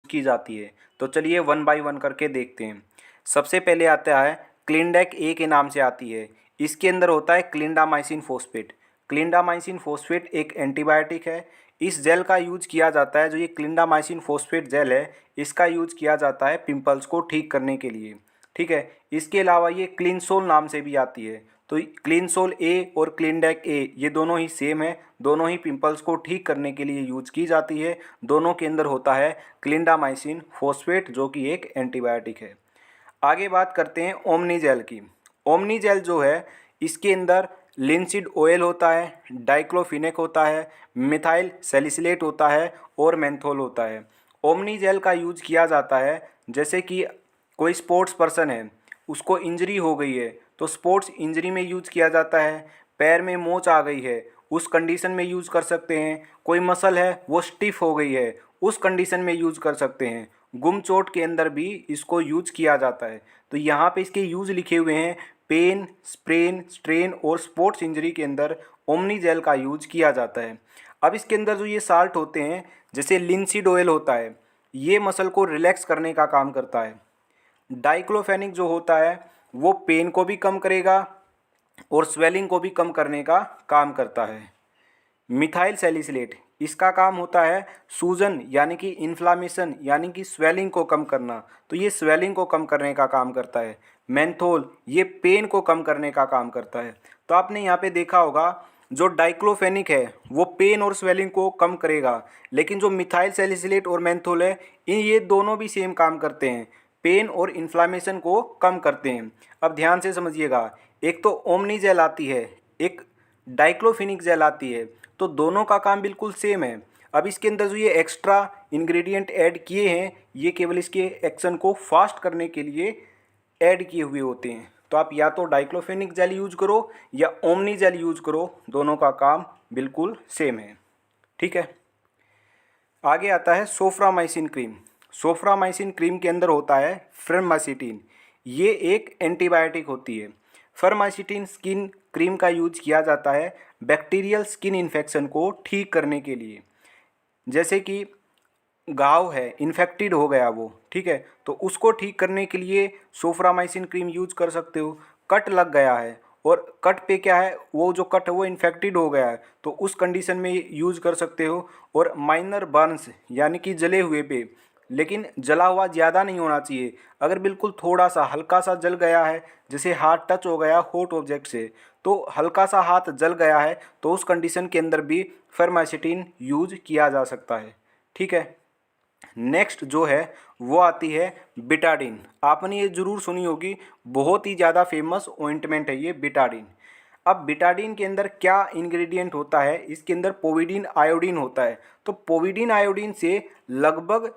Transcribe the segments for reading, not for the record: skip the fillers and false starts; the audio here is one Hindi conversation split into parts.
की जाती है। तो चलिए वन बाय वन करके देखते हैं। सबसे पहले आता है क्लिंडेक ए के नाम से आती है। इसके अंदर होता है क्लिंडामाइसिन फॉस्फेट। क्लिंडामाइसिन फॉस्फेट एक एंटीबायोटिक है। इस जेल का यूज किया जाता है, जो ये क्लिंडामाइसिन फॉस्फेट जेल है इसका यूज किया जाता है पिंपल्स को ठीक करने के लिए। ठीक है, इसके अलावा ये क्लिनसोल नाम से भी आती है। तो क्लिनसोल ए और क्लिंडेक ए ये दोनों ही सेम है, दोनों ही पिंपल्स को ठीक करने के लिए यूज की जाती है। दोनों के अंदर होता है क्लिंडामाइसिन फॉस्फेट जो कि एक एंटीबायोटिक है। आगे बात करते हैं ओमनी जेल की। ओमनी जेल जो है इसके अंदर लिंसिड ऑयल होता है, डाइक्लोफिनेक होता है, मिथाइल सैलिसिलेट होता है और मेंथोल होता है। ओमनी जेल का यूज किया जाता है जैसे कि कोई स्पोर्ट्स पर्सन है, उसको इंजरी हो गई है तो स्पोर्ट्स इंजरी में यूज किया जाता है। पैर में मोच आ गई है उस कंडीशन में यूज कर सकते हैं। कोई मसल है वो स्टिफ हो गई है उस कंडीशन में यूज कर सकते हैं। गुम चोट के अंदर भी इसको यूज किया जाता है। तो यहाँ पे इसके यूज लिखे हुए हैं, पेन, स्प्रेन, स्ट्रेन और स्पोर्ट्स इंजरी के अंदर ओमनी जेल का यूज किया जाता है। अब इसके अंदर जो ये साल्ट होते हैं जैसे लिंसीड ऑयल होता है, ये मसल को रिलैक्स करने का काम करता है। डाइक्लोफेनिक जो होता है वो पेन को भी कम करेगा और स्वेलिंग को भी कम करने का काम करता है। मिथाइल सैलिसिलेट इसका काम होता है सूजन यानी कि इन्फ्लामेशन यानी कि स्वेलिंग को कम करना, तो ये स्वेलिंग को कम करने का काम करता है। मेंथोल ये पेन को कम करने का काम करता है। तो आपने यहाँ पे देखा होगा जो डाइक्लोफेनिक है वो पेन और स्वेलिंग को कम करेगा, लेकिन जो मिथाइल सैलिसिलेट और मेंथोल है ये दोनों भी सेम काम करते हैं, पेन और इन्फ्लामेशन को कम करते हैं। अब ध्यान से समझिएगा, एक तो ओमनी जेल आती है, एक डाइक्लोफिनिक जेल आती है, तो दोनों का काम बिल्कुल सेम है। अब इसके अंदर जो ये एक्स्ट्रा इंग्रेडिएंट ऐड किए हैं ये केवल इसके एक्शन को फास्ट करने के लिए ऐड किए हुए होते हैं। तो आप या तो डाइक्लोफेनिक जेल यूज करो या ओमनी जेल यूज करो, दोनों का काम बिल्कुल सेम है। ठीक है, आगे आता है सोफ्रामाइसिन क्रीम। सोफ्रामाइसिन क्रीम के अंदर होता है फर्मासिटिन, ये एक एंटीबायोटिक होती है। फर्मासिटिन स्किन क्रीम का यूज किया जाता है बैक्टीरियल स्किन इन्फेक्शन को ठीक करने के लिए। जैसे कि घाव है, इन्फेक्टेड हो गया वो, ठीक है, तो उसको ठीक करने के लिए सोफ्रामाइसिन क्रीम यूज कर सकते हो। कट लग गया है और कट पे क्या है, वो जो कट है वो इन्फेक्टेड हो गया है तो उस कंडीशन में यूज कर सकते हो। और माइनर बर्न्स यानी कि जले हुए पे, लेकिन जला हुआ ज़्यादा नहीं होना चाहिए, अगर बिल्कुल थोड़ा सा हल्का सा जल गया है, जैसे हाथ टच हो गया हॉट ऑब्जेक्ट से, तो हल्का सा हाथ जल गया है तो उस कंडीशन के अंदर भी फर्मासिटिन यूज किया जा सकता है। ठीक है, नेक्स्ट जो है वो आती है बिटाडिन। आपने ये जरूर सुनी होगी, बहुत ही ज़्यादा फेमस ऑइंटमेंट है ये बिटाडिन। अब बिटाडिन के अंदर क्या इंग्रेडिएंट होता है, इसके अंदर पोविडीन आयोडीन होता है। तो पोविडीन आयोडीन से लगभग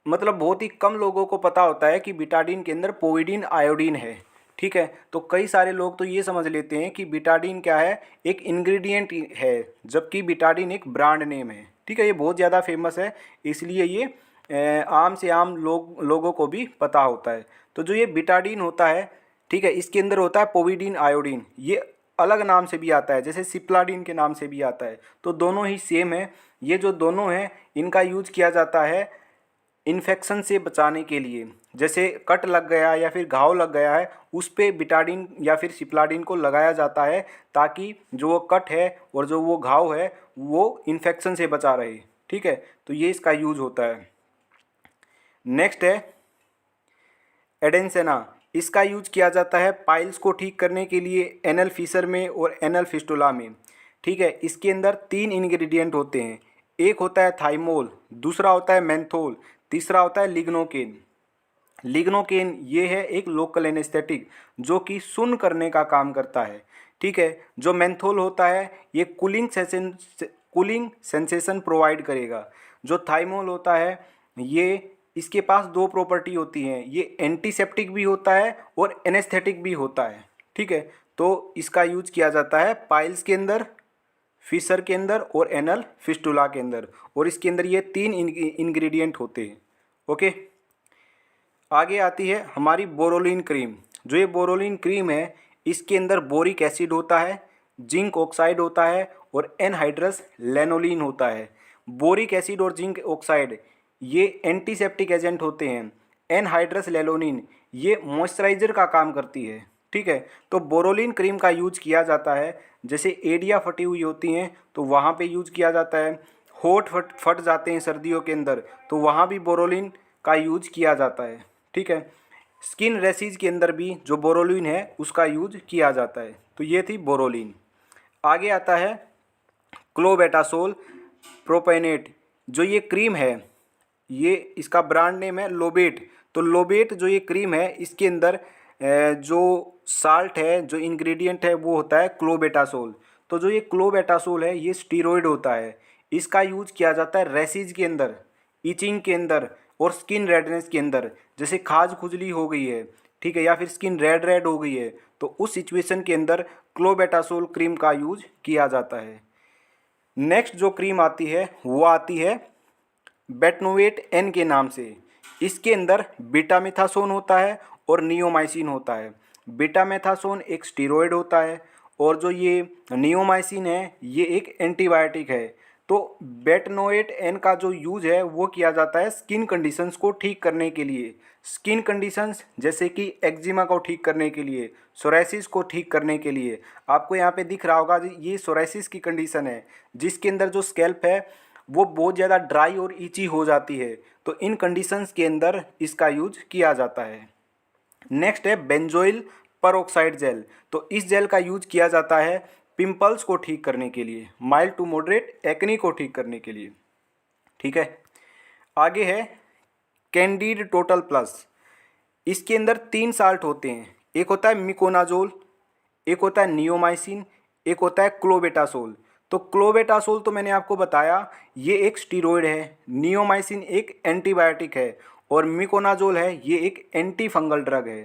मतलब बहुत ही कम लोगों को पता होता है कि बिटाडिन के अंदर पोविडीन आयोडीन है। ठीक है, तो कई सारे लोग तो ये समझ लेते हैं कि बिटाडिन क्या है, एक इंग्रेडिएंट है, जबकि बिटाडिन एक ब्रांड नेम है। ठीक है, ये बहुत ज़्यादा फेमस है इसलिए ये आम से आम लोगों को भी पता होता है। तो जो ये बिटाडिन होता है, ठीक है, इसके अंदर होता है पोविडीन आयोडीन, ये अलग नाम से भी आता है, जैसे सिप्लाडिन के नाम से भी आता है। तो दोनों ही सेम है। ये जो दोनों हैं इनका यूज किया जाता है इन्फेक्शन से बचाने के लिए। जैसे कट लग गया या फिर घाव लग गया है उस पे बिटाडिन या फिर सिप्लाडिन को लगाया जाता है ताकि जो वो कट है और जो वो घाव है वो इन्फेक्शन से बचा रहे। ठीक है, तो ये इसका यूज होता है। नेक्स्ट है एडेंसेना। इसका यूज किया जाता है पाइल्स को ठीक करने के लिए एनल फिशर में और एनल फिस्टुला में। ठीक है, इसके अंदर 3 इंग्रेडिएंट होते हैं, एक होता है थाइमोल, दूसरा होता है मेंथोल, तीसरा होता है लिग्नोकेन। लिग्नोकेन ये है एक लोकल एनेस्थेटिक जो कि सुन्न करने का काम करता है। ठीक है, जो मेंथोल होता है ये कूलिंग सेंसेशन प्रोवाइड करेगा। जो थाइमोल होता है ये इसके पास 2 प्रॉपर्टी होती हैं, ये एंटीसेप्टिक भी होता है और एनेस्थेटिक भी होता है। ठीक है, तो इसका यूज किया जाता है पाइल्स के अंदर, फिशर के अंदर और एनल फिस्टुला के अंदर, और इसके अंदर ये 3 इंग्रेडिएंट होते हैं। ओके, आगे आती है हमारी बोरोलिन क्रीम। जो ये बोरोलिन क्रीम है इसके अंदर बोरिक एसिड होता है, जिंक ऑक्साइड होता है और एनहाइड्रस लेनोलिन होता है। बोरिक एसिड और जिंक ऑक्साइड ये एंटीसेप्टिक एजेंट होते हैं। एनहाइड्रस लेलोनिन ये मॉइस्चराइजर का काम करती है, ठीक है। तो बोरोलिन क्रीम का यूज किया जाता है, जैसे एड़ियाँ फटी हुई होती हैं तो वहाँ पे यूज किया जाता है। होठ फट जाते हैं सर्दियों के अंदर तो वहाँ भी बोरोलिन का यूज किया जाता है, ठीक है। स्किन रेसिज के अंदर भी जो बोरोलिन है उसका यूज किया जाता है। तो ये थी बोरोलिन। आगे आता है क्लोबेटासोल प्रोपेनेट। जो ये क्रीम है, ये इसका ब्रांड नेम है लोबेट। तो लोबेट जो ये क्रीम है इसके अंदर जो साल्ट है, जो इंग्रेडिएंट है वो होता है क्लोबेटासोल। तो जो ये क्लोबेटासोल है ये स्टीरॉयड होता है। इसका यूज किया जाता है रेसिज के अंदर, इचिंग के अंदर और स्किन रेडनेस के अंदर। जैसे खाज खुजली हो गई है, ठीक है, या फिर स्किन रेड रेड हो गई है तो उस सिचुएशन के अंदर क्लोबेटासोल क्रीम का यूज किया जाता है। नेक्स्ट जो क्रीम आती है वो आती है बेटनोवेट एन के नाम से। इसके अंदर बीटामेथासोन होता है और नियोमाइसिन होता है। बीटामेथासोन एक स्टीरॉयड होता है और जो ये नियोमाइसिन है ये एक एंटीबायोटिक है। तो बेटनोवेट एन का जो यूज है वो किया जाता है स्किन कंडीशंस को ठीक करने के लिए। स्किन कंडीशंस जैसे कि एक्जिमा को ठीक करने के लिए, सोराइसिस को ठीक करने के लिए। आपको यहाँ पे दिख रहा होगा ये सोराइसिस की कंडीशन है जिसके अंदर जो स्कैल्प है वो बहुत ज़्यादा ड्राई और ईची हो जाती है। तो इन कंडीशंस के अंदर इसका यूज किया जाता है। नेक्स्ट है बेंजोइल परऑक्साइड जेल। तो इस जेल का यूज किया जाता है पिंपल्स को ठीक करने के लिए, माइल्ड टू मॉडरेट एक्ने को ठीक करने के लिए, ठीक है। आगे है कैंडिड टोटल प्लस। इसके अंदर 3 साल्ट होते हैं, एक होता है मिकोनाजोल, एक होता है नियोमाइसिन, एक होता है क्लोबेटासोल। तो क्लोबेटासोल तो मैंने आपको बताया ये एक स्टीरॉयड है, नियोमाइसिन एक एंटीबायोटिक है और मिकोनाजोल है ये एक एंटी फंगल ड्रग है।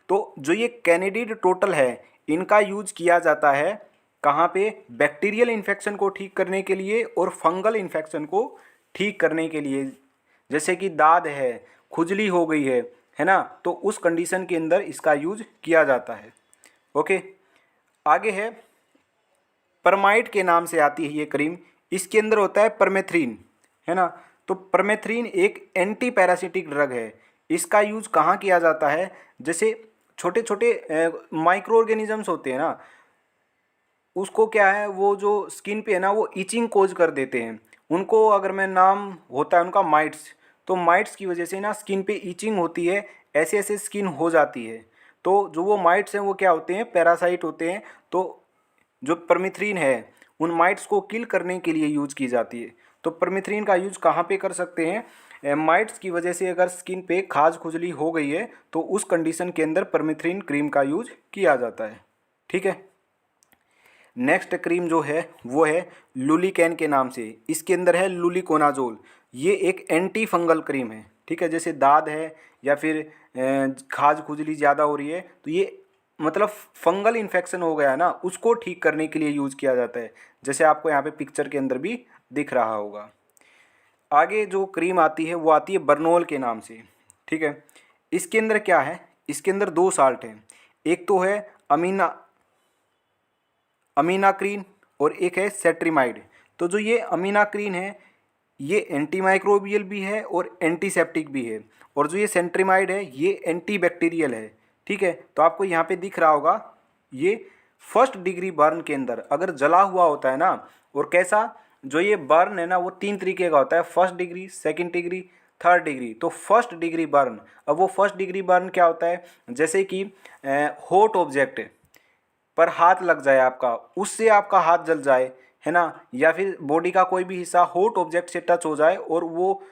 तो जो ये कैंडिड टोटल है इनका यूज किया जाता है कहाँ पे? बैक्टीरियल इन्फेक्शन को ठीक करने के लिए और फंगल इन्फेक्शन को ठीक करने के लिए। जैसे कि दाद है, खुजली हो गई है ना, तो उस कंडीशन के अंदर इसका यूज किया जाता है। ओके, आगे है परमाइड के नाम से आती है ये क्रीम। इसके अंदर होता है परमेथ्रिन, है ना। तो परमेथ्रिन एक एंटी पैरासिटिक ड्रग है। इसका यूज कहाँ किया जाता है? जैसे छोटे छोटे माइक्रो ऑर्गेनिजम्स होते हैं ना, उसको क्या है वो जो स्किन पे है ना वो इचिंग कोज कर देते हैं। उनको अगर मैं नाम होता है उनका माइट्स, तो माइट्स की वजह से ना स्किन पे इचिंग होती है, ऐसे ऐसे स्किन हो जाती है। तो जो वो माइट्स हैं वो क्या होते हैं? पैरासाइट होते हैं। तो जो परमिथ्रिन है उन माइट्स को किल करने के लिए यूज की जाती है। तो परमिथ्रिन का यूज कहाँ पे कर सकते हैं? माइट्स की वजह से अगर स्किन पे खाज खुजली हो गई है तो उस कंडीशन के अंदर परमिथ्रिन क्रीम का यूज किया जाता है, ठीक है। नेक्स्ट क्रीम जो है वो है लुलिकैन के नाम से। इसके अंदर है लुलिकोनाजोल। ये एक एंटी फंगल क्रीम है, ठीक है। जैसे दाद है या फिर खाज खुजली ज़्यादा हो रही है तो ये मतलब फंगल इन्फेक्शन हो गया है ना, उसको ठीक करने के लिए यूज़ किया जाता है, जैसे आपको यहाँ पे पिक्चर के अंदर भी दिख रहा होगा। आगे जो क्रीम आती है वो आती है बर्नोल के नाम से, ठीक है। इसके अंदर क्या है? इसके अंदर 2 साल्ट हैं, एक तो है अमीनाक्रीन और एक है सेट्रिमाइड। तो जो ये अमीनाक्रीन है ये एंटीमाइक्रोबियल भी है और एंटीसेप्टिक भी है, और जो ये सेंट्रिमाइड है ये एंटीबैक्टीरियल है, ठीक है। तो आपको यहाँ पे दिख रहा होगा ये फर्स्ट डिग्री बर्न के अंदर अगर जला हुआ होता है ना, और कैसा जो ये बर्न है ना वो 3 तरीके का होता है, first degree, second degree, third degree. तो फर्स्ट डिग्री बर्न, अब वो फर्स्ट डिग्री बर्न क्या होता है? जैसे कि हॉट ऑब्जेक्ट पर हाथ लग जाए आपका, उससे आपका हाथ जल जाए, है ना, या फिर बॉडी का कोई भी हिस्सा हॉट ऑब्जेक्ट से टच हो जाए और वो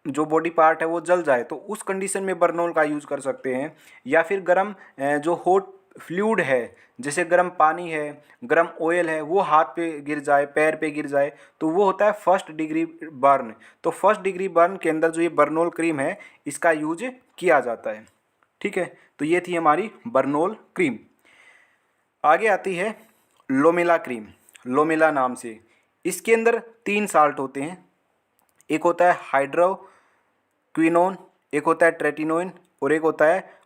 जो बॉडी पार्ट है वो जल जाए, तो उस कंडीशन में बर्नोल का यूज़ कर सकते हैं। या फिर गर्म जो हॉट फ्लूइड है, जैसे गर्म पानी है, गर्म ऑयल है, वो हाथ पे गिर जाए, पैर पे गिर जाए, तो वो होता है फर्स्ट डिग्री बर्न। तो फर्स्ट डिग्री बर्न के अंदर जो ये बर्नोल क्रीम है इसका यूज किया जाता है, ठीक है। तो ये थी हमारी बर्नोल क्रीम। आगे आती है लोमेला क्रीम, लोमेला नाम से। इसके अंदर 3 साल्ट होते हैं, एक होता है हाइड्रोक्विनोन, एक होता है ट्रेटिनोइन और एक होता है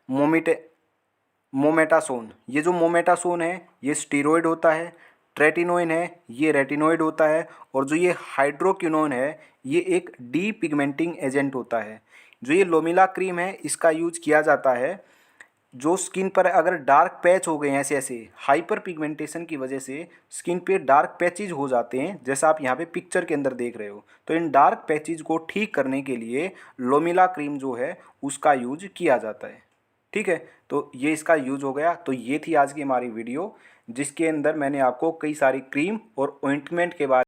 मोमेटासोन। ये जो मोमेटासोन है ये स्टीरॉयड होता है, ट्रेटिनोइन है ये रेटिनोइड होता है, और जो ये हाइड्रोक्विनोन है ये एक डी पिगमेंटिंग एजेंट होता है। जो ये लोमिला क्रीम है इसका यूज किया जाता है जो स्किन पर अगर डार्क पैच हो गए हैं, ऐसे ऐसे हाइपर पिगमेंटेशन की वजह से स्किन पे डार्क पैचेज हो जाते हैं, जैसा आप यहाँ पे पिक्चर के अंदर देख रहे हो, तो इन डार्क पैचेज को ठीक करने के लिए लोमिला क्रीम जो है उसका यूज किया जाता है। ठीक है, तो ये इसका यूज हो गया। तो ये थी आज की हमारी वीडियो जिसके अंदर मैंने आपको कई सारी क्रीम और ऑइंटमेंट के बारे